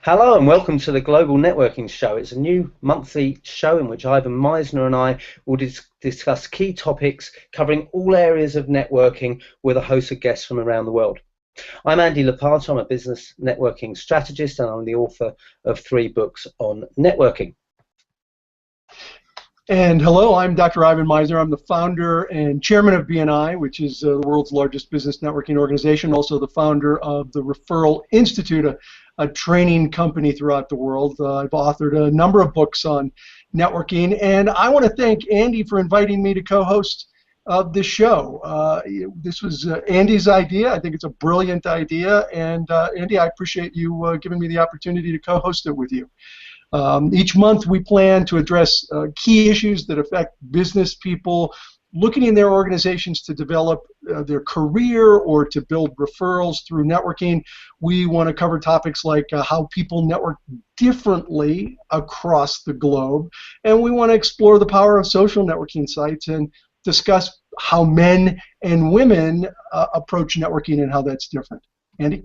Hello and welcome to the Global Networking Show. It's a new monthly show in which Ivan Misner and I will discuss key topics covering all areas of networking with a host of guests from around the world. I'm Andy Lopata. I'm a business networking strategist and I'm the author of 3 books on networking. And hello, I'm Dr. Ivan Misner. I'm the founder and chairman of BNI, which is the world's largest business networking organization, also the founder of the Referral Institute, a training company throughout the world. I've authored a number of books on networking, and I want to thank Andy for inviting me to co-host this show. This was Andy's idea. I think it's a brilliant idea, and Andy, I appreciate you giving me the opportunity to co-host it with you. Each month we plan to address key issues that affect business people looking in their organizations to develop their career or to build referrals through networking. We want to cover topics like how people network differently across the globe, and we want to explore the power of social networking sites and discuss how men and women approach networking and how that's different. Andy?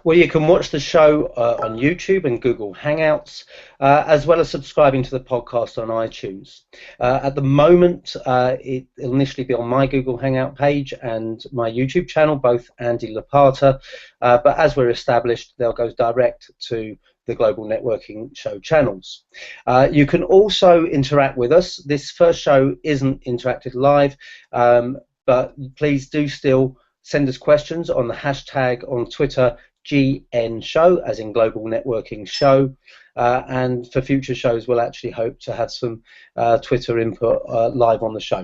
Well, you can watch the show on YouTube and Google Hangouts, as well as subscribing to the podcast on iTunes. At the moment, it'll initially be on my Google Hangout page and my YouTube channel, both Andy Lopata, but as we're established, they'll go direct to the Global Networking Show channels. You can also interact with us. This first show isn't interacted live, but please do still send us questions on the hashtag on Twitter, GNShow, as in Global Networking Show. And for future shows, we'll actually hope to have some Twitter input live on the show.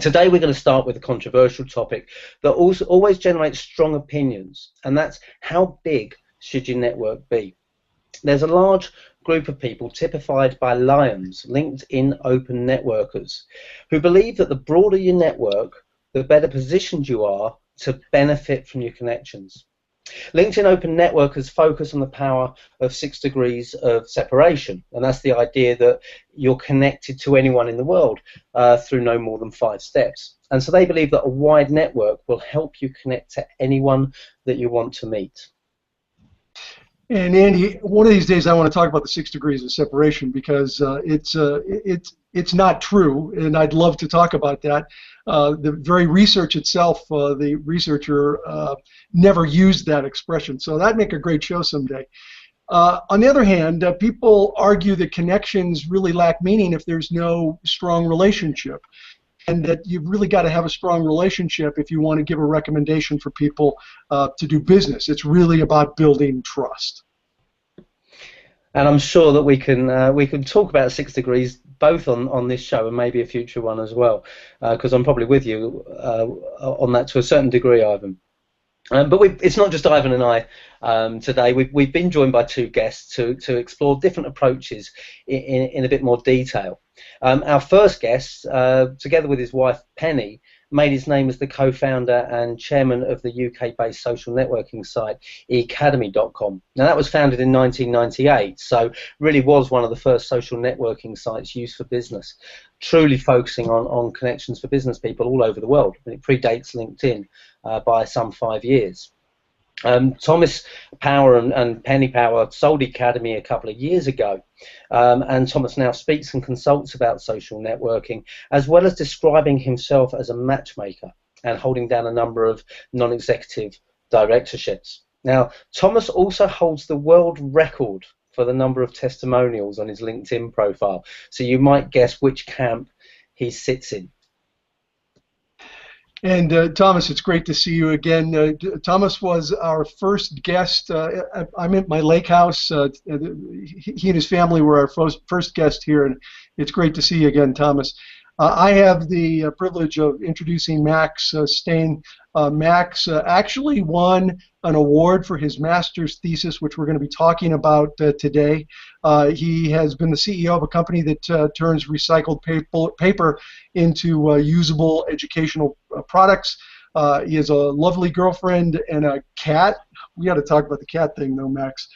Today, we're going to start with a controversial topic that also always generates strong opinions, and that's how big should your network be? There's a large group of people typified by lions, LinkedIn open networkers, who believe that the broader your network, the better positioned you are to benefit from your connections. LinkedIn Open Networkers focus on the power of 6 degrees of separation, and that's the idea that you're connected to anyone in the world through no more than 5 steps. And so they believe that a wide network will help you connect to anyone that you want to meet. And Andy, one of these days I want to talk about the 6 degrees of separation because it's not true, and I'd love to talk about that. The very research itself, the researcher never used that expression, so that'd make a great show someday. On the other hand, people argue that connections really lack meaning if there's no strong relationship, and that you've really got to have a strong relationship if you want to give a recommendation for people to do business. It's really about building trust. And I'm sure that we can talk about 6 degrees both on this show and maybe a future one as well, because I'm probably with you on that to a certain degree, Ivan. But it's not just Ivan and I today. We've been joined by 2 guests to explore different approaches in a bit more detail. Our first guest, together with his wife Penny, made his name as the co-founder and chairman of the UK-based social networking site eacademy.com. Now that was founded in 1998, so really was one of the first social networking sites used for business, truly focusing on connections for business people all over the world. It predates LinkedIn by some 5 years. Thomas Power and Penny Power sold Academy a couple of years ago, and Thomas now speaks and consults about social networking, as well as describing himself as a matchmaker and holding down a number of non-executive directorships. Now, Thomas also holds the world record for the number of testimonials on his LinkedIn profile, so you might guess which camp he sits in. And Thomas, it's great to see you again. Thomas was our first guest. I'm at my lake house. He and his family were our first guest here, and it's great to see you again, Thomas. I have the privilege of introducing Max Steén. Max actually won an award for his master's thesis, which we're going to be talking about today. He has been the CEO of a company that turns recycled paper into usable educational products. He has a lovely girlfriend and a cat. We got to talk about the cat thing, though, Max.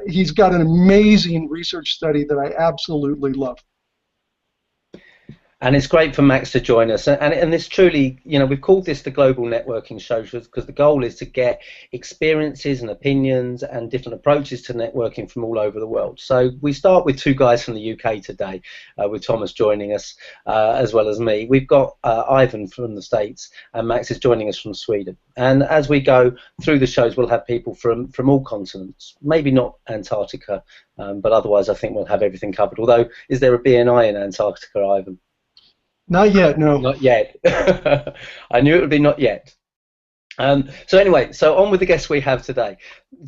He's got an amazing research study that I absolutely love. And it's great for Max to join us. And this truly, you know, we've called this the Global Networking Show because the goal is to get experiences and opinions and different approaches to networking from all over the world. So we start with two guys from the UK today, with Thomas joining us, as well as me. We've got Ivan from the States, and Max is joining us from Sweden. And as we go through the shows, we'll have people from all continents, maybe not Antarctica, but otherwise I think we'll have everything covered. Although, is there a BNI in Antarctica, Ivan? Not yet, no. Not yet. I knew it would be not yet. So anyway, so on with the guests we have today.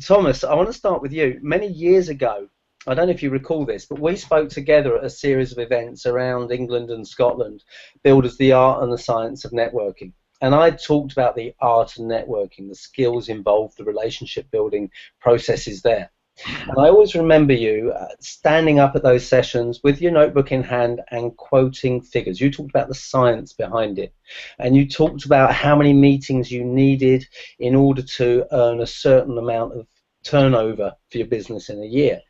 Thomas, I want to start with you. Many years ago, I don't know if you recall this, but we spoke together at a series of events around England and Scotland, billed as the art and the science of networking. And I talked about the art of networking, the skills involved, the relationship building processes there. And I always remember you standing up at those sessions with your notebook in hand and quoting figures. You talked about the science behind it, and you talked about how many meetings you needed in order to earn a certain amount of turnover for your business in a year.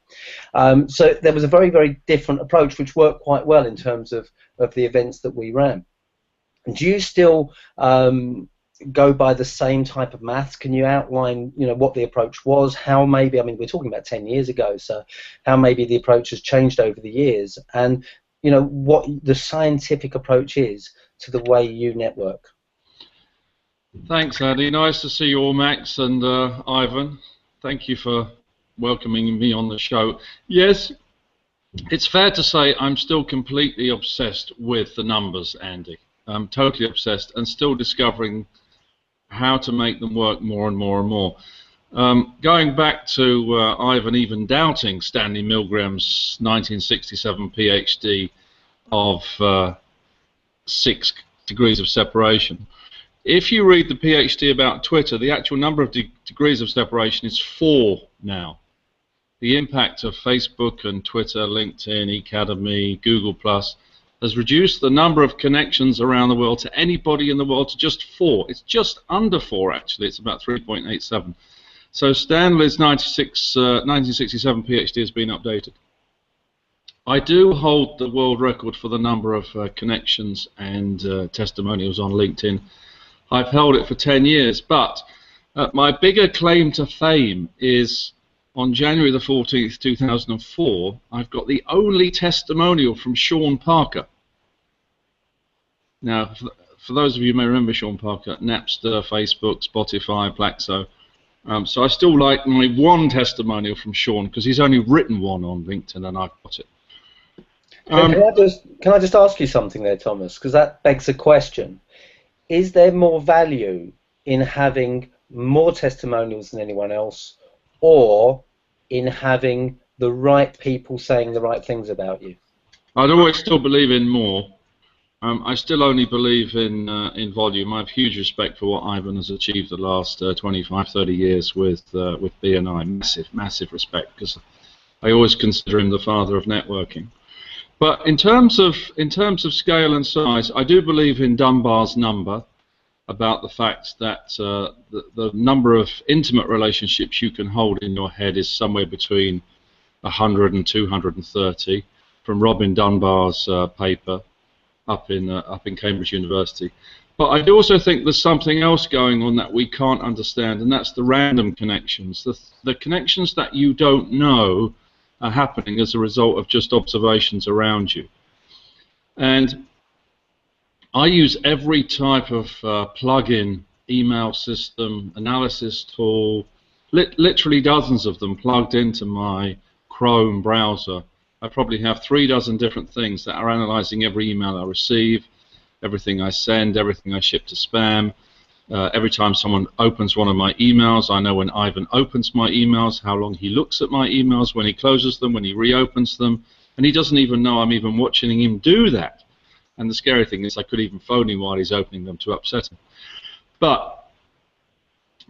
So there was a very, very different approach which worked quite well in terms of the events that we ran. Do you still go by the same type of maths? Can you outline, you know, what the approach was, how maybe, I mean, we're talking about 10 years ago, so how maybe the approach has changed over the years, and, you know, what the scientific approach is to the way you network? Thanks, Andy. Nice to see you all, Max and Ivan. Thank you for welcoming me on the show. Yes, it's fair to say I'm still completely obsessed with the numbers, Andy. I'm totally obsessed and still discovering how to make them work more and more and more. Going back to Ivan even doubting Stanley Milgram's 1967 PhD of 6 degrees of separation. If you read the PhD about Twitter, the actual number of degrees of separation is 4 now. The impact of Facebook and Twitter, LinkedIn, Academy, Google+, has reduced the number of connections around the world to anybody in the world to just 4. It's just under 4, actually. It's about 3.87. So Stanley's 1967 PhD has been updated. I do hold the world record for the number of connections and testimonials on LinkedIn. I've held it for 10 years, but my bigger claim to fame is on January the 14th, 2004, I've got the only testimonial from Sean Parker. Now, for those of you who may remember Sean Parker, Napster, Facebook, Spotify, Plaxo. So I still like my one testimonial from Sean because he's only written one on LinkedIn and I've got it. Can I just ask you something there, Thomas? Because that begs a question. Is there more value in having more testimonials than anyone else, or in having the right people saying the right things about you? I'd always still believe in more. I still only believe in volume. I have huge respect for what Ivan has achieved the last 25, 30 years with BNI. Massive respect, because I always consider him the father of networking. But in terms of scale and size, I do believe in Dunbar's number, about the fact that the number of intimate relationships you can hold in your head is somewhere between 100 and 230, from Robin Dunbar's paper up in Cambridge University. But I do also think there's something else going on that we can't understand, and that's the random connections, the connections that you don't know are happening as a result of just observations around you. And I use every type of plug-in, email system, analysis tool, literally dozens of them plugged into my Chrome browser. I probably have 3 dozen different things that are analyzing every email I receive, everything I send, everything I ship to spam. Every time someone opens one of my emails, I know when Ivan opens my emails, how long he looks at my emails, when he closes them, when he reopens them, and he doesn't even know I'm even watching him do that. And the scary thing is I could even phone him while he's opening them to upset him. But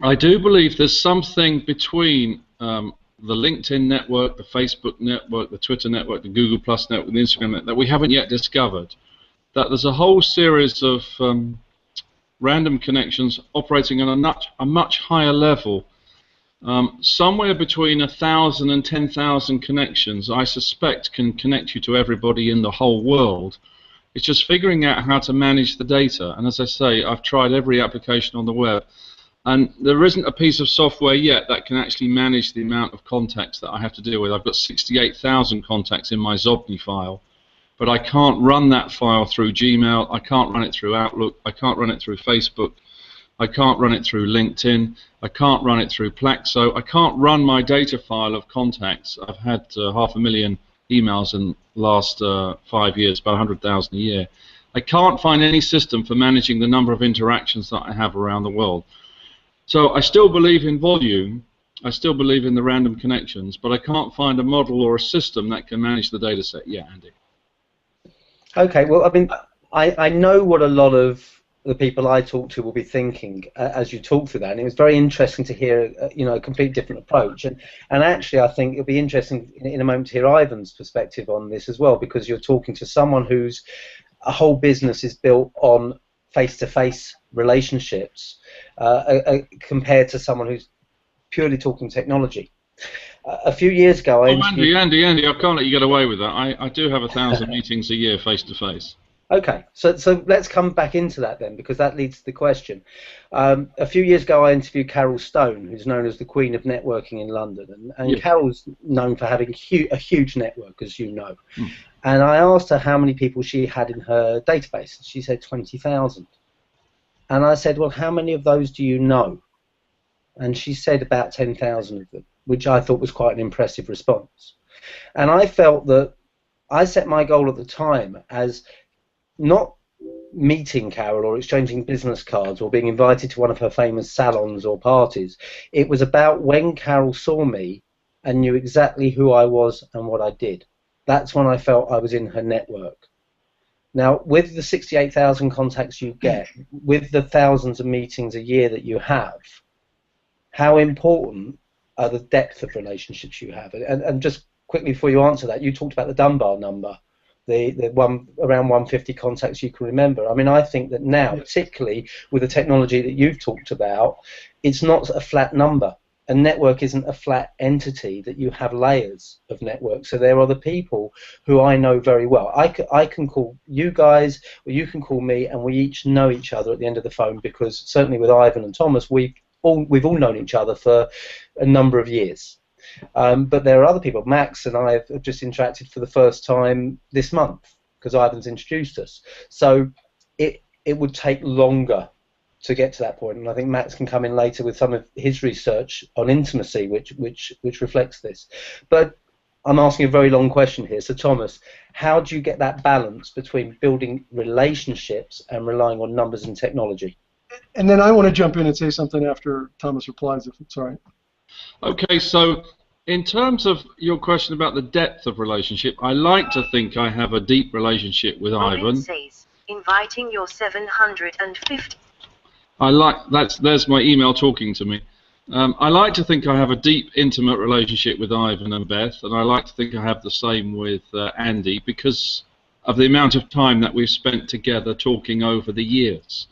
I do believe there's something between the LinkedIn network, the Facebook network, the Twitter network, the Google Plus network, the Instagram network that we haven't yet discovered. That there's a whole series of random connections operating on a much higher level. Somewhere between 1,000 and 10,000 connections, I suspect, can connect you to everybody in the whole world. It's just figuring out how to manage the data. And as I say, I've tried every application on the web, and there isn't a piece of software yet that can actually manage the amount of contacts that I have to deal with. I've got 68,000 contacts in my Zobni file, but I can't run that file through Gmail, I can't run it through Outlook, I can't run it through Facebook, I can't run it through LinkedIn, I can't run it through Plaxo, I can't run my data file of contacts. I've had 500,000 emails in the last 5 years, about 100,000 a year. I can't find any system for managing the number of interactions that I have around the world. So I still believe in volume, I still believe in the random connections, but I can't find a model or a system that can manage the data set yet, Andy. Okay, well, I mean, I know what a lot of the people I talk to will be thinking as you talk through that, and it was very interesting to hear, you know, a completely different approach. And actually, I think it'll be interesting in a moment to hear Ivan's perspective on this as well, because you're talking to someone whose a whole business is built on face-to-face relationships compared to someone who's purely talking technology. A few years ago, Andy, I can't let you get away with that. I do have 1,000 meetings a year face-to-face. Okay, so let's come back into that then, because that leads to the question. A few years ago, I interviewed Carol Stone, who's known as the Queen of Networking in London, and yeah. Carol's known for having a huge network, as you know. And I asked her how many people she had in her database. She said 20,000. And I said, well, how many of those do you know? And she said about 10,000 of them, which I thought was quite an impressive response. And I felt that I set my goal at the time as not meeting Carol or exchanging business cards or being invited to one of her famous salons or parties. It was about when Carol saw me and knew exactly who I was and what I did. That's when I felt I was in her network. Now, with the 68,000 contacts you get, with the thousands of meetings a year that you have, how important are the depth of relationships you have? And just quickly before you answer that, you talked about the Dunbar number. The one around 150 contacts you can remember. I mean, I think that now, particularly with the technology that you've talked about, it's not a flat number. A network isn't a flat entity, that you have layers of networks. So there are the people who I know very well. I can call you guys, or you can call me, and we each know each other at the end of the phone, because certainly with Ivan and Thomas, we've all known each other for a number of years. But there are other people. Max and I have just interacted for the first time this month because Ivan's introduced us. So it would take longer to get to that point, and I think Max can come in later with some of his research on intimacy, which reflects this. But I'm asking a very long question here. So Thomas, how do you get that balance between building relationships and relying on numbers and technology? And then I want to jump in and say something after Thomas replies, if it's all right. Okay, so in terms of your question about the depth of relationship, I like to think I have a deep relationship with Ivan. Says, inviting your 750. There's my email talking to me. I like to think I have a deep, intimate relationship with Ivan and Beth, and I like to think I have the same with Andy, because of the amount of time that we've spent together talking over the years.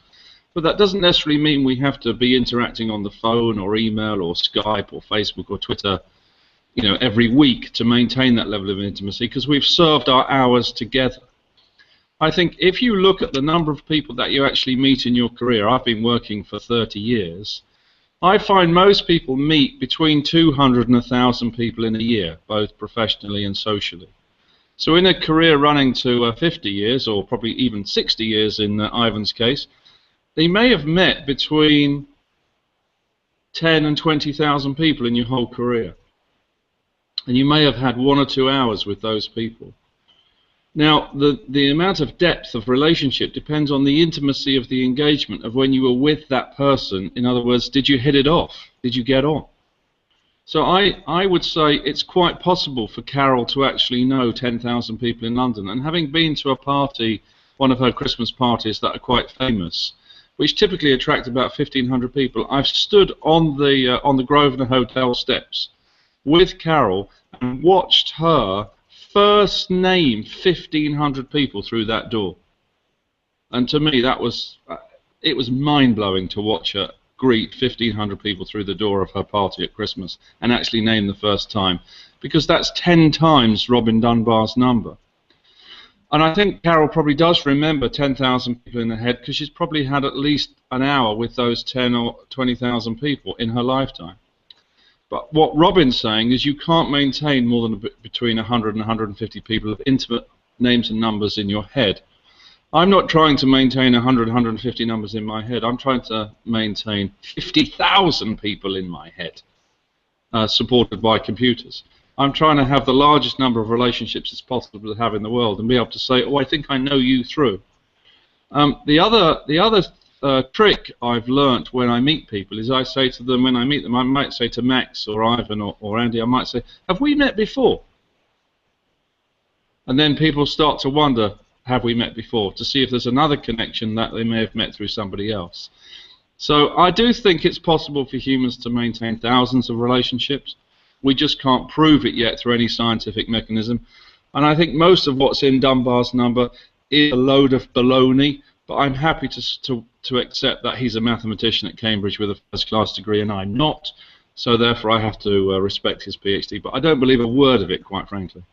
But that doesn't necessarily mean we have to be interacting on the phone or email or Skype or Facebook or Twitter, you know, every week to maintain that level of intimacy, because we've served our hours together. I think if you look at the number of people that you actually meet in your career, I've been working for 30 years, I find most people meet between 200 and 1,000 people in a year, both professionally and socially. So in a career running to 50 years, or probably even 60 years in Ivan's case, they may have met between 10 and 20,000 people in your whole career. And you may have had 1 or 2 hours with those people. Now, the amount of depth of relationship depends on the intimacy of the engagement of when you were with that person. In other words, did you hit it off? Did you get on? So I would say it's quite possible for Carol to actually know 10,000 people in London. And having been to a party, one of her Christmas parties that are quite famous, which typically attract about 1,500 people, I've stood on the Grosvenor Hotel steps with Carol and watched her first name 1,500 people through that door. And to me, it was mind-blowing to watch her greet 1,500 people through the door of her party at Christmas and actually name the first time, because that's 10 times Robin Dunbar's number. And I think Carol probably does remember 10,000 people in her head because she's probably had at least an hour with those 10 or 20,000 people in her lifetime. But what Robin's saying is you can't maintain more than between 100 and 150 people of intimate names and numbers in your head. I'm not trying to maintain 100, 150 numbers in my head. I'm trying to maintain 50,000 people in my head, supported by computers. I'm trying to have the largest number of relationships it's possible to have in the world and be able to say, oh, I think I know you through. The other trick I've learnt when I meet people is I say to them, when I meet them, I might say to Max or Ivan or Andy, I might say, have we met before? And then people start to wonder, have we met before, to see if there's another connection that they may have met through somebody else. So I do think it's possible for humans to maintain thousands of relationships. We just can't prove it yet through any scientific mechanism. And I think most of what's in Dunbar's number is a load of baloney, but I'm happy to accept that he's a mathematician at Cambridge with a first-class degree and I'm not, so therefore I have to respect his PhD. But I don't believe a word of it, quite frankly.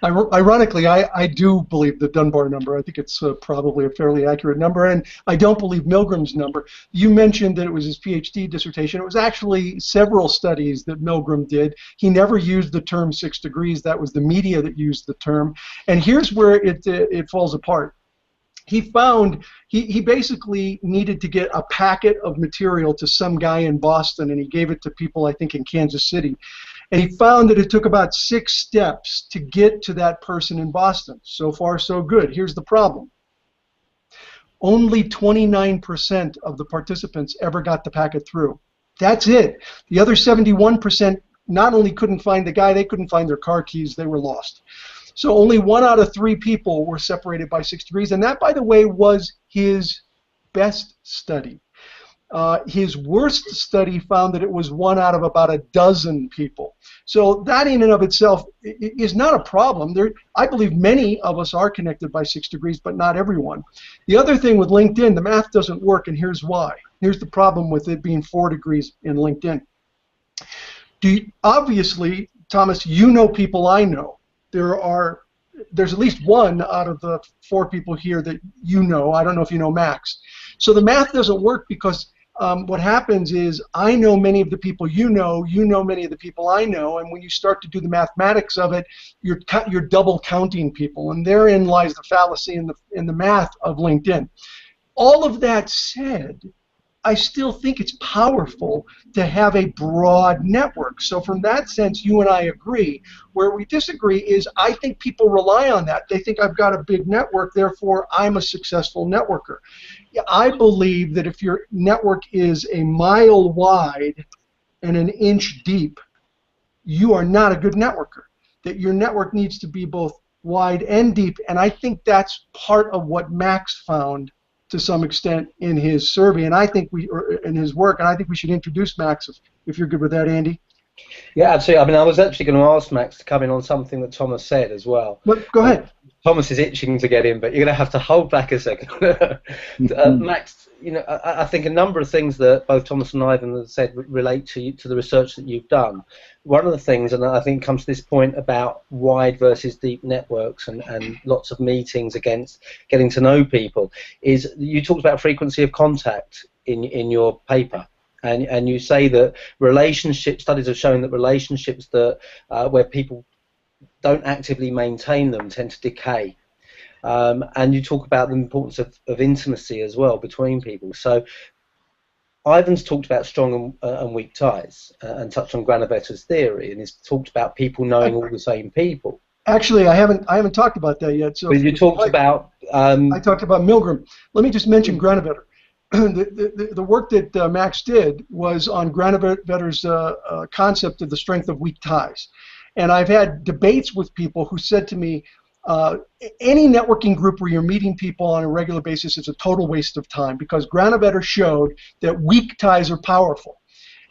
Ironically, I do believe the Dunbar number. I think it's probably a fairly accurate number, and I don't believe Milgram's number. You mentioned that it was his PhD dissertation. It was actually several studies that Milgram did. He never used the term 6 degrees. That was the media that used the term. And here's where it falls apart. He found he basically needed to get a packet of material to some guy in Boston, and he gave it to people, I think, in Kansas City. And he found that it took about 6 steps to get to that person in Boston. So far, so good. Here's the problem. Only 29% of the participants ever got the packet through. That's it. The other 71% not only couldn't find the guy, they couldn't find their car keys. They were lost. So only 1 out of 3 people were separated by 6 degrees. And that, by the way, was his best study. His worst study found that it was 1 out of about a dozen people. So that in and of itself is not a problem. I believe many of us are connected by 6 degrees, but not everyone. The other thing with LinkedIn, the math doesn't work, and here's why. Here's the problem with it being 4 degrees in LinkedIn. Obviously, Thomas, you know people I know. There's at least 1 out of the 4 people here that you know. I don't know if you know Max. So the math doesn't work because what happens is I know many of the people you know many of the people I know, and when you start to do the mathematics of it, you're double counting people, and therein lies the fallacy in the math of LinkedIn. All of that said, I still think it's powerful to have a broad network. So from that sense, you and I agree. Where we disagree is I think people rely on that. They think I've got a big network, therefore I'm a successful networker. I believe that if your network is a mile wide and an inch deep, you are not a good networker. That your network needs to be both wide and deep, and I think that's part of what Max found to some extent in his survey, and I think in his work, and I think we should introduce Max if you're good with that, Andy. Yeah, absolutely. I mean, I was actually going to ask Max to come in on something that Thomas said as well. But go ahead. Thomas is itching to get in, but you're going to have to hold back a second. Max, I think a number of things that both Thomas and Ivan have said relate to the research that you've done. One of the things, and I think comes to this point about wide versus deep networks and lots of meetings against getting to know people, is you talked about frequency of contact in your paper. And you say that studies have shown that relationships that where people don't actively maintain them tend to decay. And you talk about the importance of intimacy as well between people. So Ivan's talked about strong and weak ties and touched on Granovetter's theory, and he's talked about people knowing all the same people. Actually, I haven't talked about that yet. So but you talked about... I talked about Milgram. Let me just mention Granovetter. The work that Max did was on Granovetter's concept of the strength of weak ties. And I've had debates with people who said to me, any networking group where you're meeting people on a regular basis is a total waste of time because Granovetter showed that weak ties are powerful.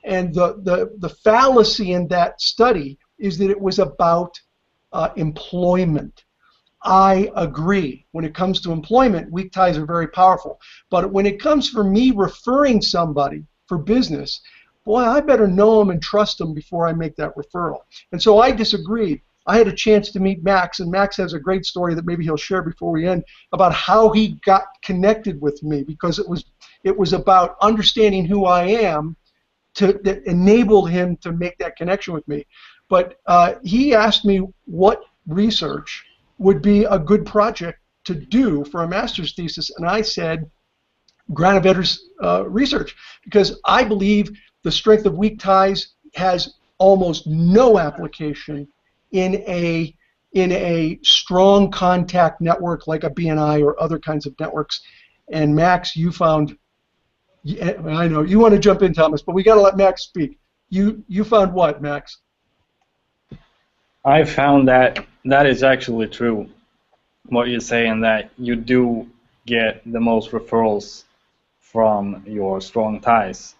And the fallacy in that study is that it was about employment. I agree. When it comes to employment, weak ties are very powerful. But when it comes for me referring somebody for business, boy, I better know them and trust them before I make that referral. And so I disagree. I had a chance to meet Max, and Max has a great story that maybe he'll share before we end about how he got connected with me, because it was about understanding who I am that enabled him to make that connection with me. But he asked me what research would be a good project to do for a master's thesis, and I said Granovetter's research, because I believe the strength of weak ties has almost no application in a strong contact network like a BNI or other kinds of networks. And Max, you found, I know you want to jump in, Thomas, but we got to let Max speak. You found what, Max? I found that that is actually true, what you're saying, that you do get the most referrals from your strong ties.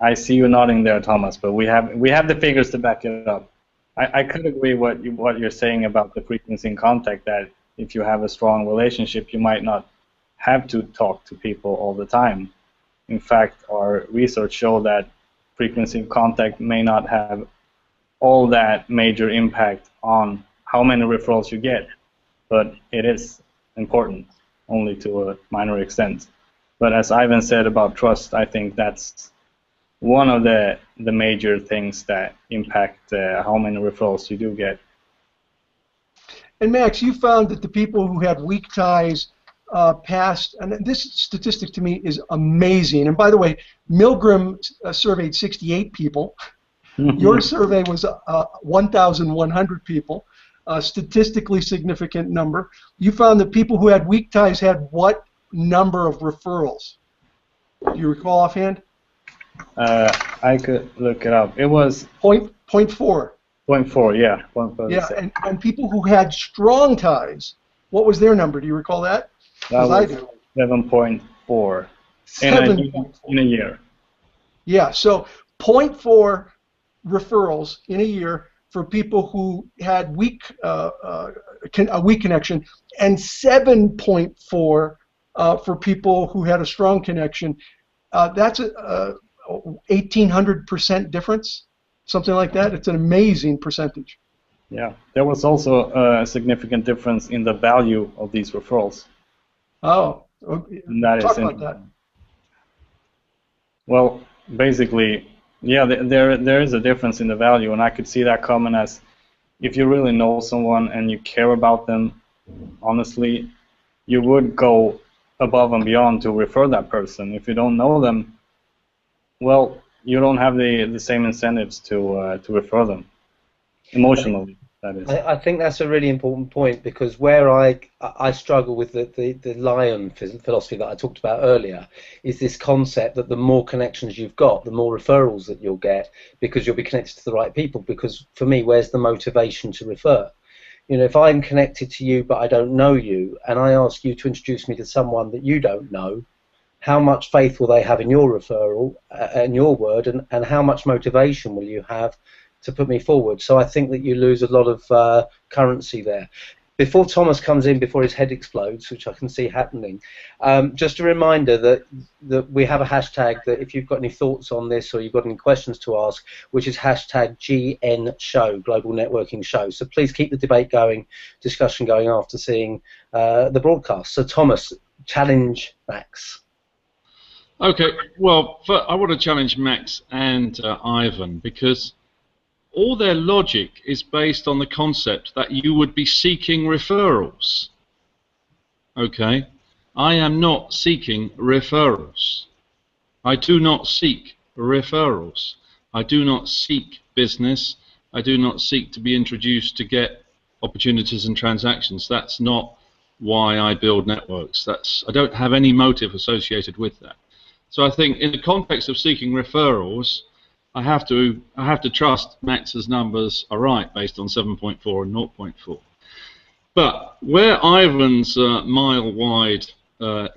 I see you nodding there, Thomas, but we have the figures to back it up. I could agree what you're saying about the frequency in contact, that if you have a strong relationship, you might not have to talk to people all the time. In fact, our research show that frequency in contact may not have all that major impact on how many referrals you get, but it is important, only to a minor extent. But as Ivan said about trust, I think that's one of the major things that impact how many referrals you do get. And Max, you found that the people who had weak ties passed, and this statistic to me is amazing. And by the way, Milgram surveyed 68 people. Your survey was 1,100 people, a statistically significant number. You found that people who had weak ties had what number of referrals? Do you recall offhand? I could look it up. It was Point 4. 0.4, yeah. 0.4. Yeah, and people who had strong ties, what was their number? Do you recall that? That I was do. 7.4 in a year. Yeah, so 0.4 referrals in a year for people who had a weak connection, and 7.4 for people who had a strong connection. That's a 1,800% difference, something like that. It's an amazing percentage. Yeah, there was also a significant difference in the value of these referrals. Oh, okay. And that Talk is about that. Well, basically, yeah, there is a difference in the value, and I could see that coming as if you really know someone and you care about them, honestly, you would go above and beyond to refer that person. If you don't know them, well, you don't have the same incentives to refer them, emotionally, that is. I think that's a really important point, because where I struggle with the lion philosophy that I talked about earlier is this concept that the more connections you've got, the more referrals that you'll get, because you'll be connected to the right people. Because for me, where's the motivation to refer? You know, if I'm connected to you but I don't know you, and I ask you to introduce me to someone that you don't know, how much faith will they have in your referral and your word, and how much motivation will you have to put me forward? So I think that you lose a lot of currency there. Before Thomas comes in, before his head explodes, which I can see happening, just a reminder that we have a hashtag that if you've got any thoughts on this or you've got any questions to ask, which is hashtag GN Global Networking Show. So please keep the debate going, discussion going after seeing the broadcast. So Thomas, challenge Max. Okay, well, I want to challenge Max and Ivan, because all their logic is based on the concept that you would be seeking referrals. Okay? I am not seeking referrals. I do not seek referrals. I do not seek business. I do not seek to be introduced to get opportunities and transactions. That's not why I build networks. I don't have any motive associated with that. So I think in the context of seeking referrals, I have to trust Max's numbers are right based on 7.4 and 0.4. But where Ivan's mile-wide,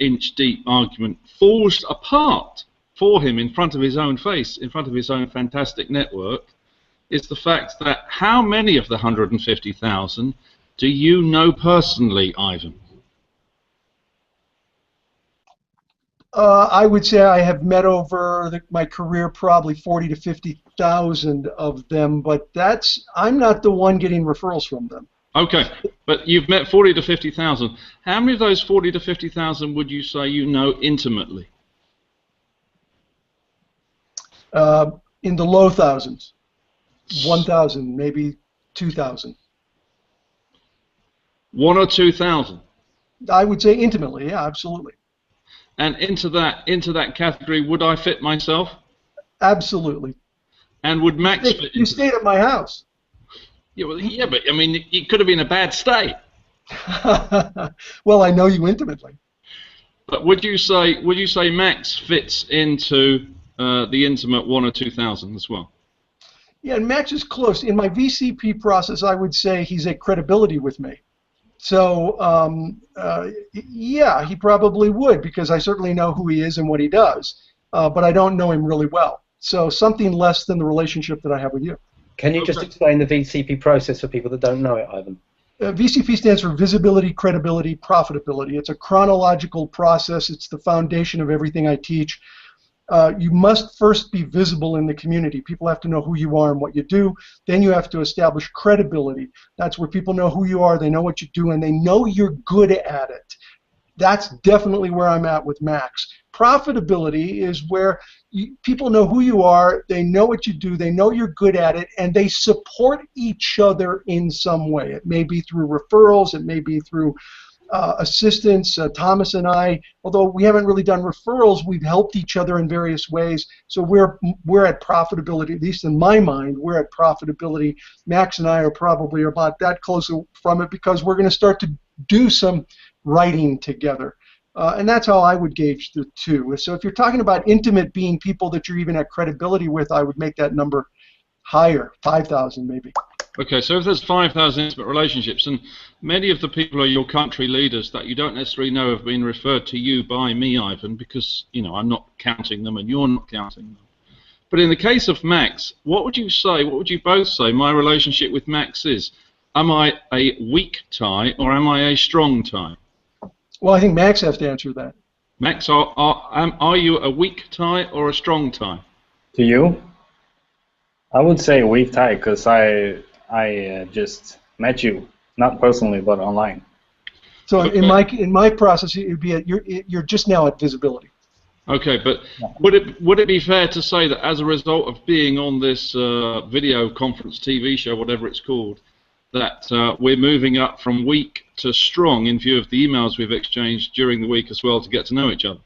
inch-deep argument falls apart for him in front of his own face, in front of his own fantastic network, is the fact that how many of the 150,000 do you know personally, Ivan? I would say I have met over my career probably 40 to 50 50,000 of them, but I'm not the one getting referrals from them. Okay, but you've met 40 to 50,000. How many of those 40 to 50,000 would you say you know intimately? In the low thousands, 1,000, maybe 2,000. 1 or 2,000. I would say intimately, yeah, absolutely. And into that category, would I fit myself? Absolutely. And would Max fit into You stayed at my house. Yeah, well, yeah, but I mean, it could have been a bad stay. Well, I know you intimately. But would you say Max fits into the intimate 1 or 2,000 as well? Yeah, and Max is close. In my VCP process, I would say he's at credibility with me. So, yeah, he probably would, because I certainly know who he is and what he does, but I don't know him really well. So something less than the relationship that I have with you. Can you just explain the VCP process for people that don't know it, Ivan? VCP stands for visibility, credibility, profitability. It's a chronological process. It's the foundation of everything I teach. You must first be visible in the community. People have to know who you are and what you do. Then you have to establish credibility. That's where people know who you are, they know what you do, and they know you're good at it. That's definitely where I'm at with Max. Profitability is where people know who you are, they know what you do, they know you're good at it, and they support each other in some way. It may be through referrals, it may be through assistance. Thomas and I, although we haven't really done referrals, we've helped each other in various ways. So we're at profitability, at least in my mind, we're at profitability. Max and I are probably about that close from it, because we're going to start to do some writing together. And that's how I would gauge the two. So if you're talking about intimate being people that you're even at credibility with, I would make that number higher, 5,000 maybe. Okay, so if there's 5,000 intimate relationships, and many of the people are your country leaders that you don't necessarily know have been referred to you by me, Ivan, because, you know, I'm not counting them and you're not counting them. But in the case of Max, what would you say, what would you both say my relationship with Max is? Am I a weak tie or am I a strong tie? Well, I think Max has to answer that. Max, are you a weak tie or a strong tie? To you? I would say weak tie, because I just met you, not personally, but online. So okay. in my process, it would be you're just now at visibility. Okay, but would it be fair to say that as a result of being on this video conference TV show, whatever it's called, that we're moving up from weak to strong in view of the emails we've exchanged during the week as well to get to know each other?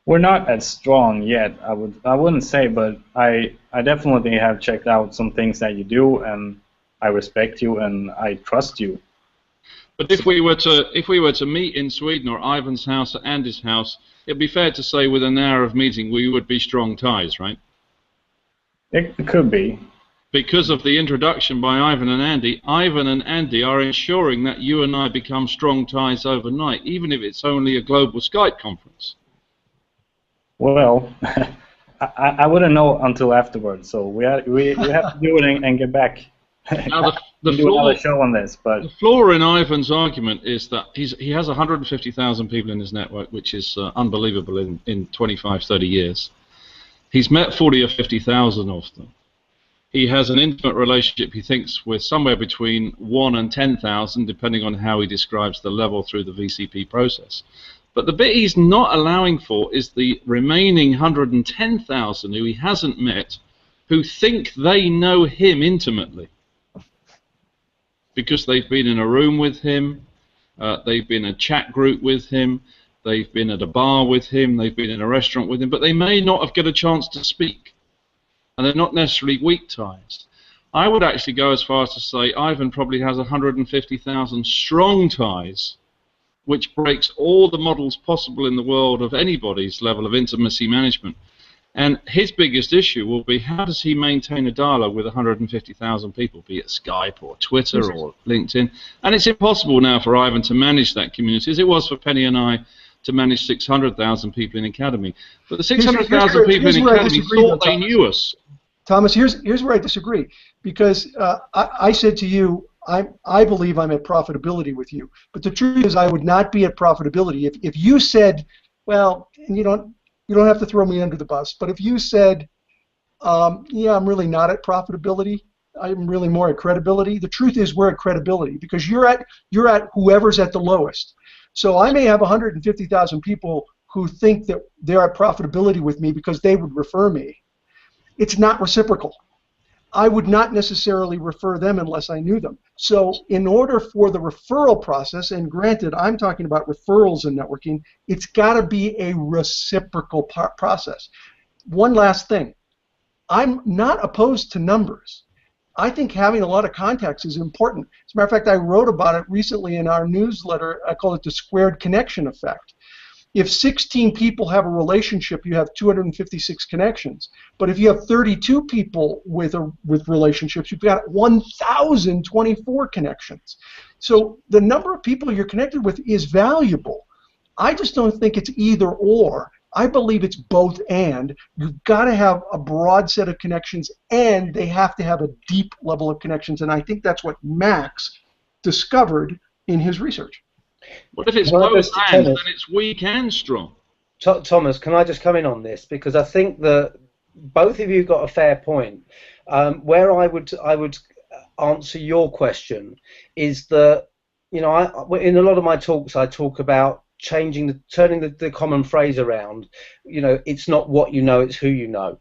We're not as strong yet, I wouldn't say, but I definitely have checked out some things that you do, and I respect you and I trust you. But if we were to meet in Sweden or Ivan's house or Andy's house, it'd be fair to say within an hour of meeting we would be strong ties, right? It could be. Because of the introduction by Ivan and Andy are ensuring that you and I become strong ties overnight, even if it's only a global Skype conference. Well, I wouldn't know until afterwards, so we have to do it and get back. Now the do another show on this, but the flaw in Ivan's argument is that he has 150,000 people in his network, which is unbelievable in 25, 30 years. He's met 40 or 50,000 of them. He has an intimate relationship, he thinks, with somewhere between 1 and 10,000, depending on how he describes the level through the VCP process. But the bit he's not allowing for is the remaining 110,000 who he hasn't met, who think they know him intimately. Because they've been in a room with him, they've been in a chat group with him, they've been at a bar with him, they've been in a restaurant with him, but they may not have got a chance to speak. And they're not necessarily weak ties. I would actually go as far as to say Ivan probably has 150,000 strong ties, which breaks all the models possible in the world of anybody's level of intimacy management. And his biggest issue will be, how does he maintain a dialogue with 150,000 people, be it Skype or Twitter or LinkedIn? And it's impossible now for Ivan to manage that community, as it was for Penny and I to manage 600,000 people in Academy. But the 600,000 people in Academy thought they knew us. Thomas, here's where I disagree, because I said to you, I believe I'm at profitability with you, but the truth is I would not be at profitability if you said, well, and you don't have to throw me under the bus, but if you said, Yeah, I'm really not at profitability. I'm really more at credibility. The truth is we're at credibility because you're at whoever's at the lowest. So I may have 150,000 people who think that they're at profitability with me because they would refer me. It's not reciprocal. I would not necessarily refer them unless I knew them. So in order for the referral process, and granted, I'm talking about referrals and networking, it's got to be a reciprocal process. One last thing. I'm not opposed to numbers. I think having a lot of contacts is important. As a matter of fact, I wrote about it recently in our newsletter. I call it the squared connection effect. If 16 people have a relationship, you have 256 connections. But if you have 32 people with relationships, you've got 1,024 connections. So the number of people you're connected with is valuable. I just don't think it's either or. I believe it's both and. You've got to have a broad set of connections, and they have to have a deep level of connections. And I think that's what Max discovered in his research. What if it's both and, then it's weak and strong? Thomas, can I just come in on this? Because I think that both of you got a fair point. Where I would answer your question is that, you know, in a lot of my talks I talk about turning the common phrase around. You know, it's not what you know, it's who you know.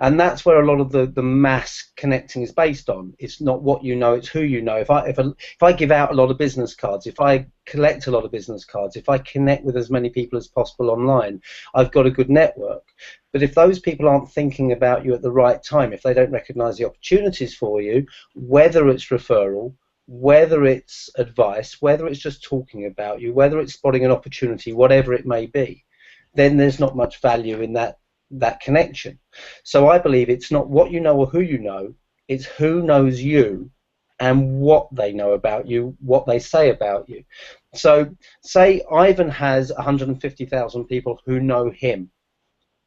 And that's where a lot of the mass connecting is based on. It's not what you know, it's who you know. If I give out a lot of business cards, if I collect a lot of business cards, if I connect with as many people as possible online, I've got a good network. But if those people aren't thinking about you at the right time, if they don't recognize the opportunities for you, whether it's referral, whether it's advice, whether it's just talking about you, whether it's spotting an opportunity, whatever it may be, then there's not much value in that connection. So I believe it's not what you know or who you know, it's who knows you and what they know about you, what they say about you. So say Ivan has 150,000 people who know him.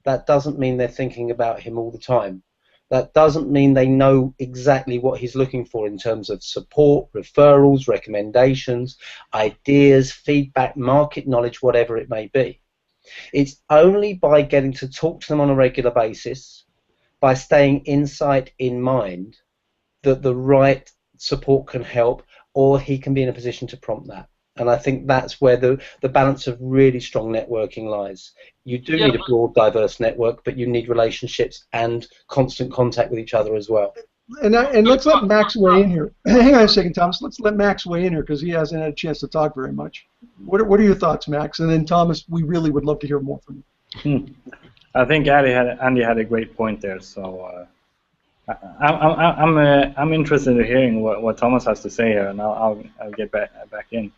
That doesn't mean they're thinking about him all the time. That doesn't mean they know exactly what he's looking for in terms of support, referrals, recommendations, ideas, feedback, market knowledge, whatever it may be. It's only by getting to talk to them on a regular basis, by staying insight in mind, that the right support can help, or he can be in a position to prompt that. And I think that's where the balance of really strong networking lies. You do need a broad, diverse network, but you need relationships and constant contact with each other as well. And let's let Max weigh in here. Hang on a second, Thomas. Let's let Max weigh in here because he hasn't had a chance to talk very much. What are your thoughts, Max? And then Thomas, we really would love to hear more from you. I think Andy had a great point there. So I'm interested in hearing what Thomas has to say here, and I'll get back in.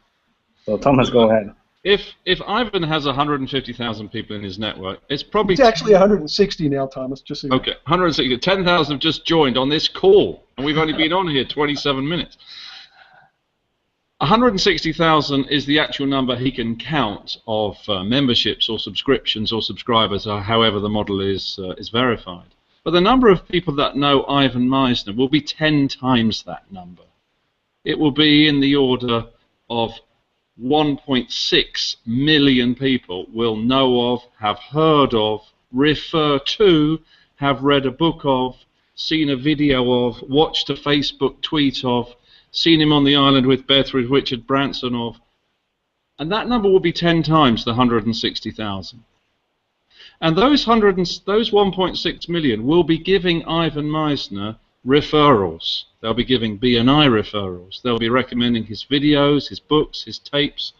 So Thomas, go ahead. If Ivan has 150,000 people in his network, it's actually 160 now, Thomas. Just so you know. Okay, 160. 10,000 have just joined on this call, and we've only been on here 27 minutes. 160,000 is the actual number he can count of memberships or subscriptions or subscribers, or however the model is verified. But the number of people that know Ivan Misner will be 10 times that number. It will be in the order of 1.6 million people will know of, have heard of, refer to, have read a book of, seen a video of, watched a Facebook tweet of, seen him on the island with Beth with Richard Branson of, and that number will be 10 times the 160,000. And those 1.6 million will be giving Ivan Misner referrals. They'll be giving BNI referrals. They'll be recommending his videos, his books, his tapes,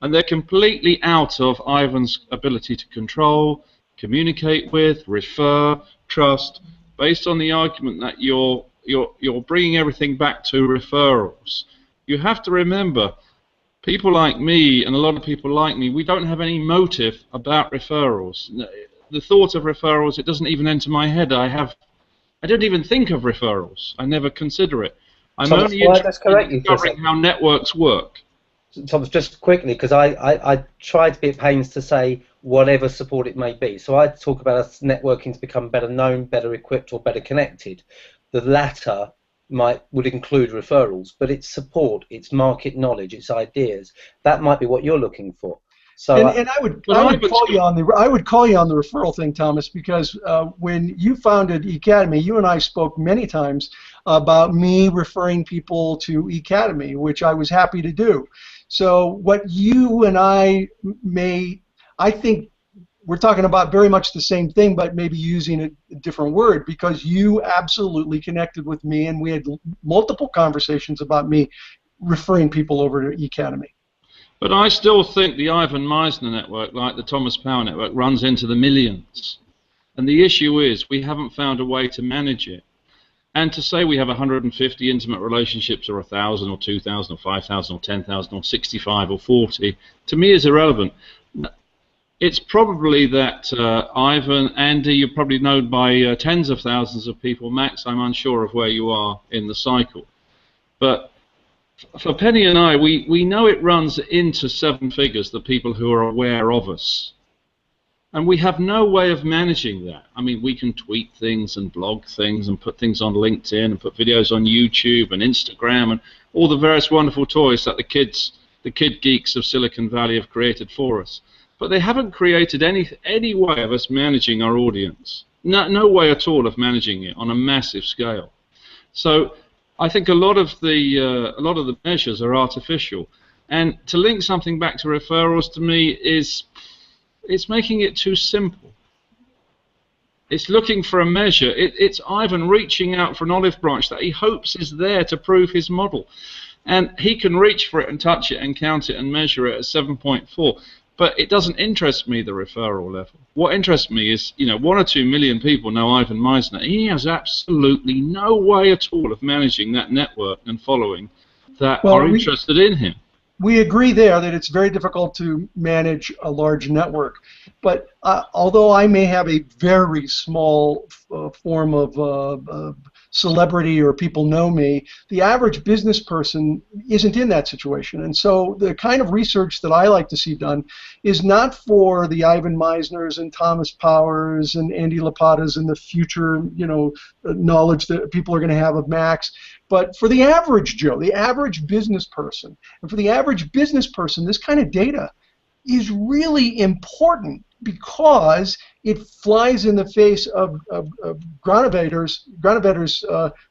and they're completely out of Ivan's ability to control, communicate with, refer, trust, based on the argument that you're bringing everything back to referrals. You have to remember, people like me and a lot of people like me, we don't have any motive about referrals. The thought of referrals, it doesn't even enter my head. I don't even think of referrals. I never consider it. I'm only interested in discovering how networks work. Thomas, just quickly, because I try to be at pains to say whatever support it may be. So I talk about us networking to become better known, better equipped, or better connected. The latter would include referrals, but it's support, it's market knowledge, it's ideas. That might be what you're looking for. So, and I would call you on the referral thing, Thomas, because when you founded eAcademy, you and I spoke many times about me referring people to eAcademy, which I was happy to do. So what you and I think we're talking about very much the same thing, but maybe using a different word, because you absolutely connected with me, and we had multiple conversations about me referring people over to eAcademy. But I still think the Ivan Misner network, like the Thomas Power network, runs into the millions. And the issue is we haven't found a way to manage it. And to say we have 150 intimate relationships, or 1,000 or 2,000 or 5,000 or 10,000 or 65 or 40, to me is irrelevant. It's probably that Ivan, Andy, you're probably known by tens of thousands of people. Max, I'm unsure of where you are in the cycle. But for Penny and I, we know it runs into 7 figures, the people who are aware of us. And we have no way of managing that. I mean, we can tweet things and blog things and put things on LinkedIn and put videos on YouTube and Instagram and all the various wonderful toys that the kid geeks of Silicon Valley have created for us. But they haven't created any way of us managing our audience. No way at all of managing it on a massive scale. So I think a lot of the measures are artificial, and to link something back to referrals to me is it's making it too simple. It's looking for a measure. It's Ivan reaching out for an olive branch that he hopes is there to prove his model, and he can reach for it and touch it and count it and measure it at 7.4. But it doesn't interest me, the referral level. What interests me is, 1 or 2 million people know Ivan Misner. He has absolutely no way at all of managing that network and following that are interested in him. We agree there that it's very difficult to manage a large network. But although I may have a very small form of celebrity or people know me, the average business person isn't in that situation. And so the kind of research that I like to see done is not for the Ivan Misners and Thomas Powers and Andy Lopatas and the future, knowledge that people are going to have of Max, but for the average Joe, the average business person. And for the average business person, this kind of data is really important, because it flies in the face of Granovetter's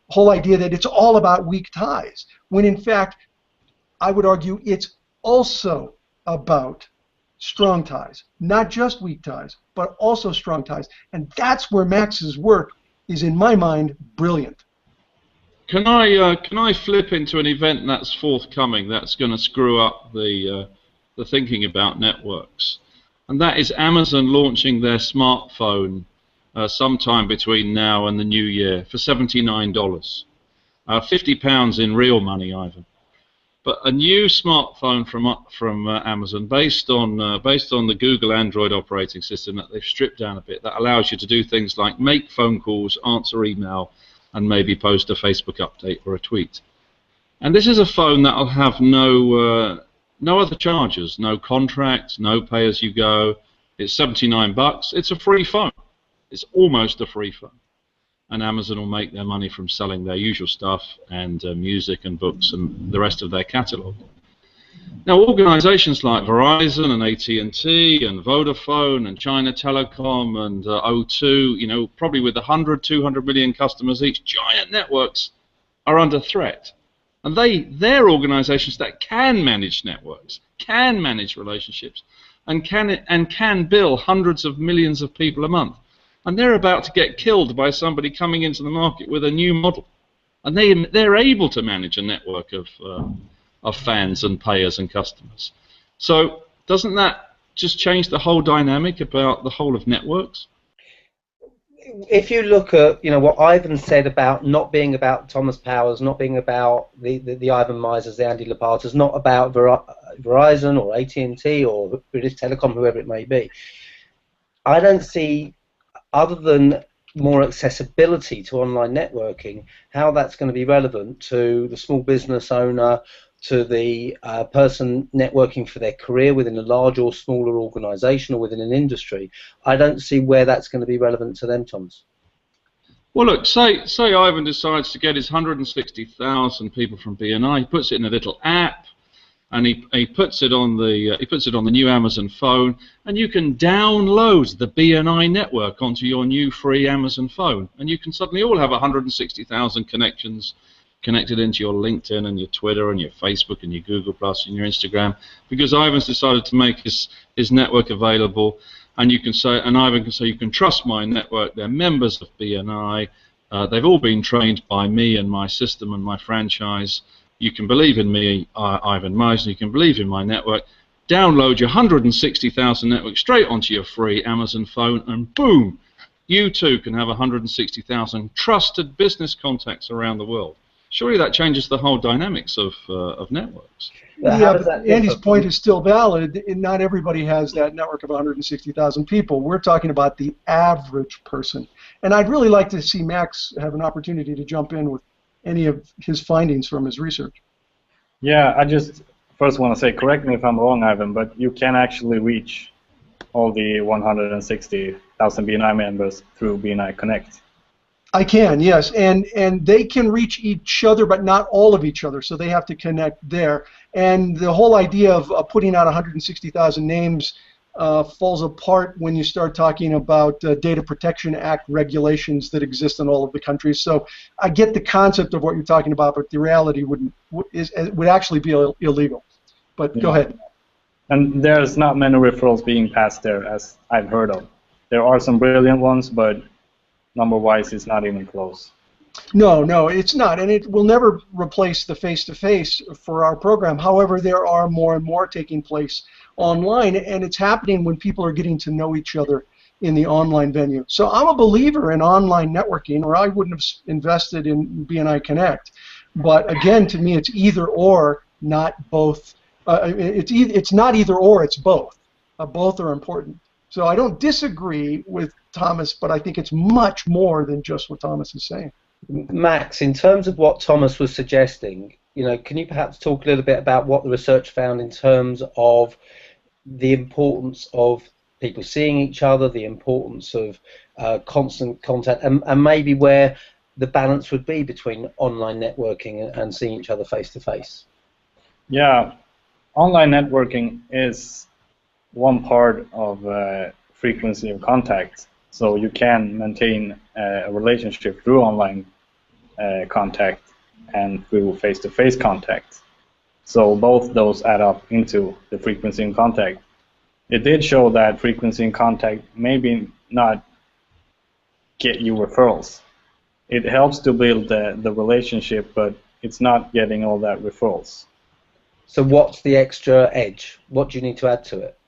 whole idea that it's all about weak ties, when in fact I would argue it's also about strong ties, not just weak ties, but also strong ties. And that's where Max's work is, in my mind, brilliant. Can I flip into an event that's forthcoming that's going to screw up the thinking about networks? And that is Amazon launching their smartphone sometime between now and the new year for $79. £50 in real money, Ivan. But a new smartphone from Amazon based on the Google Android operating system that they've stripped down a bit, that allows you to do things like make phone calls, answer email, and maybe post a Facebook update or a tweet. And this is a phone that will have no other charges, no contract, no pay-as-you-go. It's $79. It's a free phone. It's almost a free phone. And Amazon will make their money from selling their usual stuff and music and books and the rest of their catalog. Now, organizations like Verizon and AT&T and Vodafone and China Telecom and O2, probably with 100, 200 million customers each, giant networks are under threat. And they're organizations that can manage networks, can manage relationships, and can bill hundreds of millions of people a month. And they're about to get killed by somebody coming into the market with a new model. And they're able to manage a network of fans and payers and customers. So doesn't that just change the whole dynamic about the whole of networks? If you look at what Ivan said about not being about Thomas Powers, not being about the Ivan Misers, the Andy Lopatas, not about Verizon or AT&T or British Telecom, whoever it may be, I don't see, other than more accessibility to online networking, how that's going to be relevant to the small business owner, to the person networking for their career within a large or smaller organization or within an industry. I don't see where that's going to be relevant to them, Thomas. Well, look, say Ivan decides to get his 160,000 people from BNI, he puts it in a little app, and he puts it on the new Amazon phone, and you can download the BNI network onto your new free Amazon phone, and you can suddenly all have 160,000 connections connected into your LinkedIn and your Twitter and your Facebook and your Google Plus and your Instagram, because Ivan's decided to make his network available, and you can say, and Ivan can say, you can trust my network. They're members of BNI. They've all been trained by me and my system and my franchise. You can believe in me, Ivan Misner. You can believe in my network. Download your 160,000 network straight onto your free Amazon phone, and boom, you too can have 160,000 trusted business contacts around the world. Surely that changes the whole dynamics of networks. Yeah, but Andy's point is still valid. Not everybody has that network of 160,000 people. We're talking about the average person. And I'd really like to see Max have an opportunity to jump in with any of his findings from his research. Yeah, I just first want to say, correct me if I'm wrong, Ivan, but you can actually reach all the 160,000 BNI members through BNI Connect. I can, yes, and they can reach each other, but not all of each other, so they have to connect there. And the whole idea of putting out 160,000 names falls apart when you start talking about Data Protection Act regulations that exist in all of the countries. So I get the concept of what you're talking about, but the reality would actually be illegal. But go ahead. And there's not many referrals being passed there, as I've heard of. There are some brilliant ones, but number-wise, it's not even close. No, it's not, and it will never replace the face-to-face for our program. However, there are more and more taking place online, and it's happening when people are getting to know each other in the online venue. So I'm a believer in online networking, or I wouldn't have invested in BNI Connect. But again, to me, it's either or, not both. It's not either or, it's both. Both are important. So I don't disagree with Thomas, but I think it's much more than just what Thomas is saying. Max, in terms of what Thomas was suggesting, can you perhaps talk a little bit about what the research found in terms of the importance of people seeing each other, the importance of constant contact, and maybe where the balance would be between online networking and seeing each other face to face? Yeah, online networking is one part of frequency of contact. So you can maintain a relationship through online contact and through face-to-face contact. So both those add up into the frequency in contact. It did show that frequency in contact maybe not get you referrals. It helps to build the relationship, but it's not getting all that referrals. So what's the extra edge? What do you need to add to it?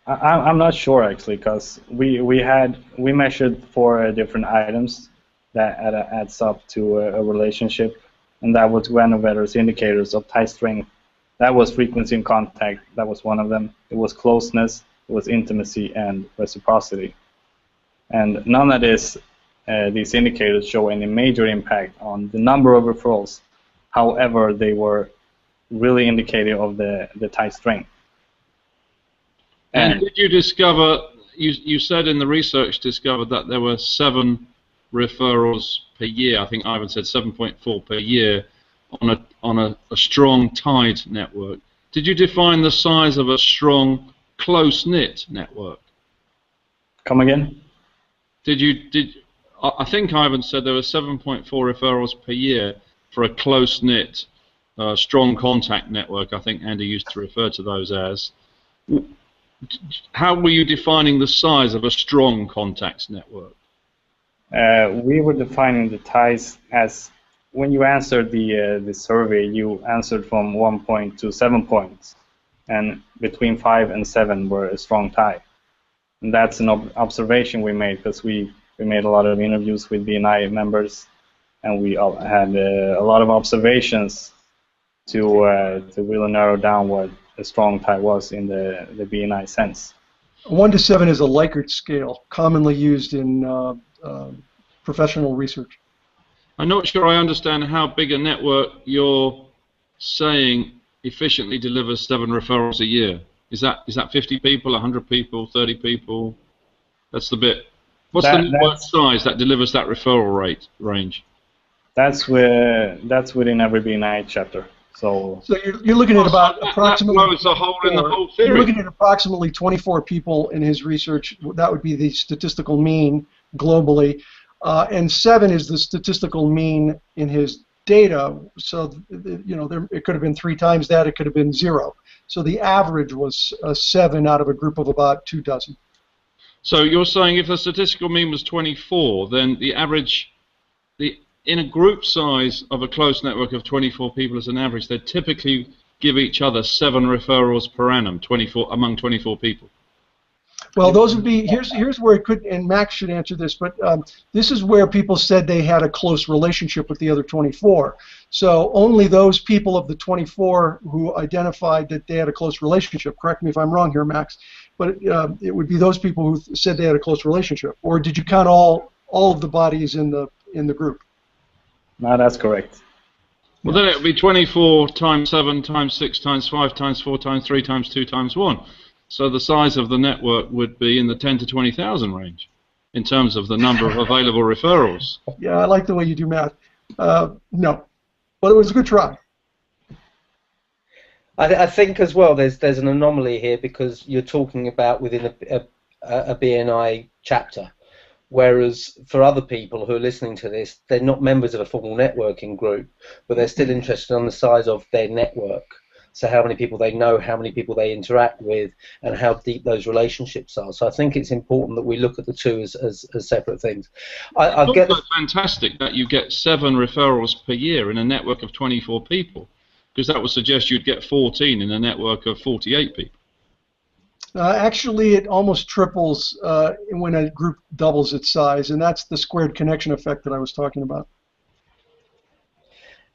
I'm not sure actually, because we measured 4 different items that adds up to a relationship, and that was Granovetter's indicators of tie strength. That was frequency in contact. That was one of them. It was closeness, it was intimacy, and reciprocity. And none of these indicators show any major impact on the number of referrals. However, they were really indicative of the tie strength. And did you discover, you said in the research discovered that there were 7 referrals per year. I think Ivan said 7.4 per year on a strong tied network. Did you define the size of a strong close-knit network? Come again? I think Ivan said there were 7.4 referrals per year for a close-knit, strong contact network. I think Andy used to refer to those as. How were you defining the size of a strong contacts network? We were defining the ties as, when you answered the survey, you answered from 1 point to 7 points, and between 5 and 7 were a strong tie. And that's an observation we made, because we made a lot of interviews with BNI members, and we had a lot of observations to really narrow down what a strong tie was in the BNI sense. 1 to 7 is a Likert scale, commonly used in professional research. I'm not sure I understand how big a network you're saying efficiently delivers 7 referrals a year. Is that 50 people, 100 people, 30 people? That's the bit. What's the network size that delivers that referral rate range? That's within every BNI chapter. So you're looking at about approximately. That blows a hole in the whole theory. You're looking at approximately 24 people in his research. That would be the statistical mean globally, and 7 is the statistical mean in his data. So it could have been 3 times that. It could have been 0. So the average was 7 out of a group of about 2 dozen. So you're saying if the statistical mean was 24, then the average, in a group size of a close network of 24 people as an average, they'd typically give each other 7 referrals per annum, 24 among 24 people. Well, those would be, here's where it could, and Max should answer this, but this is where people said they had a close relationship with the other 24. So only those people of the 24 who identified that they had a close relationship, correct me if I'm wrong here, Max, but it would be those people who said they had a close relationship. Or did you count all of the bodies in the group? No, that's correct. Well, then it would be 24 times 7 times 6 times 5 times 4 times 3 times 2 times 1. So the size of the network would be in the 10 to 20,000 range in terms of the number of available referrals. Yeah, I like the way you do math. No, but it was a good try. I think as well there's an anomaly here because you're talking about within a BNI chapter, whereas for other people who are listening to this, they're not members of a formal networking group, but they're still interested on the size of their network. So how many people they know, how many people they interact with, and how deep those relationships are. So I think it's important that we look at the two as separate things. It's also fantastic that you get 7 referrals per year in a network of 24 people, because that would suggest you'd get 14 in a network of 48 people. Actually, it almost triples when a group doubles its size, and that's the squared connection effect that I was talking about.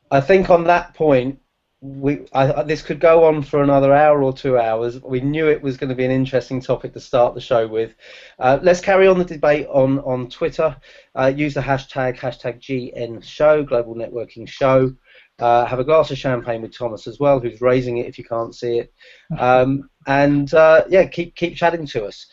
I think on that point, this could go on for another hour or 2 hours. We knew it was going to be an interesting topic to start the show with. Let's carry on the debate on Twitter. Use the hashtag GNShow, Global Networking Show. Have a glass of champagne with Thomas as well, who's raising it if you can't see it. Yeah, keep chatting to us.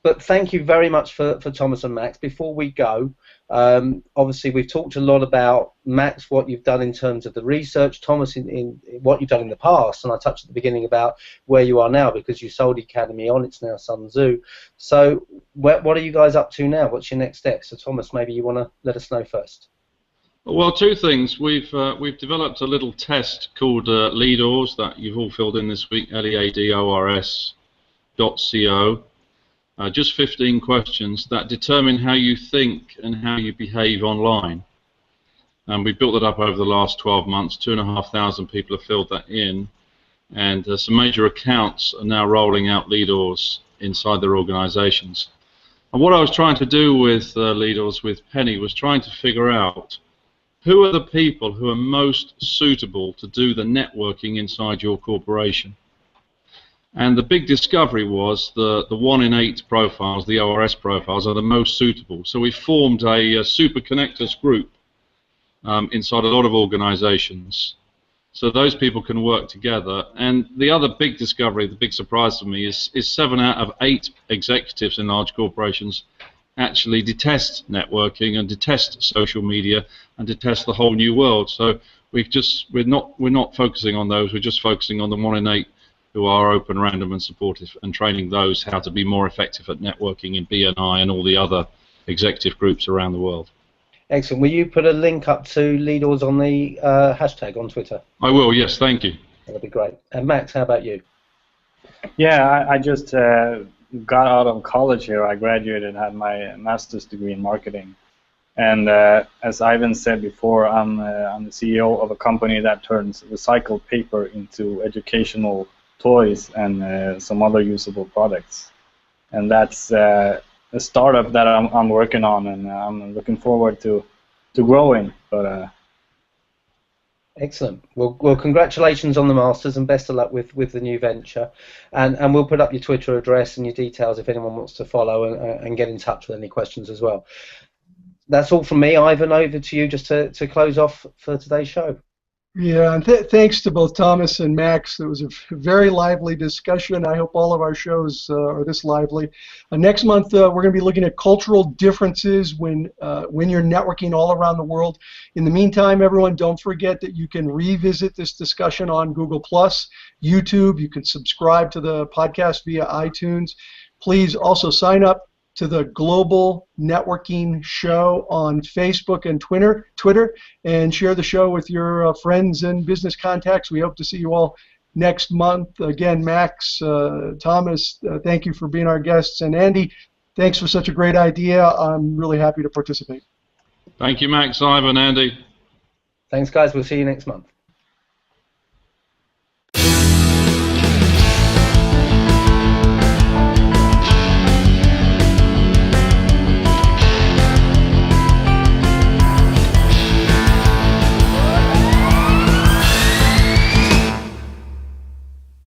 But thank you very much for Thomas and Max. Before we go, obviously we've talked a lot about, Max, what you've done in terms of the research, Thomas in what you've done in the past, and I touched at the beginning about where you are now because you sold the Academy on, it's now Sun Tzu. So what are you guys up to now? What's your next step? So Thomas, maybe you want to let us know first. Well, 2 things. We've developed a little test called Leadors that you've all filled in this week, leadors.co. Just 15 questions that determine how you think and how you behave online. And we built that up over the last 12 months. 2,500 people have filled that in, and some major accounts are now rolling out Leadors inside their organizations. And what I was trying to do with Leadors with Penny was trying to figure out who are the people who are most suitable to do the networking inside your corporation. And the big discovery was the 1 in 8 profiles, the ORS profiles, are the most suitable. So we formed a super connectors group inside a lot of organizations. So those people can work together. And the other big discovery, the big surprise for me, is 7 out of 8 executives in large corporations actually detest networking and detest social media and detest the whole new world. So we're not focusing on those. We're just focusing on the 1 in 8 who are open, random, and supportive, and training those how to be more effective at networking in BNI and all the other executive groups around the world. Excellent. Will you put a link up to Leadors on the hashtag on Twitter? I will, yes, thank you. That'd be great. And Max, how about you? Yeah, I just got out of college here. I graduated and had my master's degree in marketing. And as Ivan said before, I'm the CEO of a company that turns recycled paper into educational toys and some other usable products. And that's a startup that I'm working on, and I'm looking forward to growing. But excellent. Well, congratulations on the masters, and best of luck with the new venture. And we'll put up your Twitter address and your details if anyone wants to follow and get in touch with any questions as well. That's all from me. Ivan, over to you just to close off for today's show. Yeah, and thanks to both Thomas and Max. It was a very lively discussion. I hope all of our shows are this lively. Next month, we're going to be looking at cultural differences when you're networking all around the world. In the meantime, everyone, don't forget that you can revisit this discussion on Google+, YouTube. You can subscribe to the podcast via iTunes. Please also sign up to the Global Networking Show on Facebook and Twitter, and share the show with your friends and business contacts. We hope to see you all next month. Again, Max, Thomas, thank you for being our guests, and Andy, thanks for such a great idea. I'm really happy to participate. Thank you, Max, Ivan, Andy. Thanks, guys. We'll see you next month.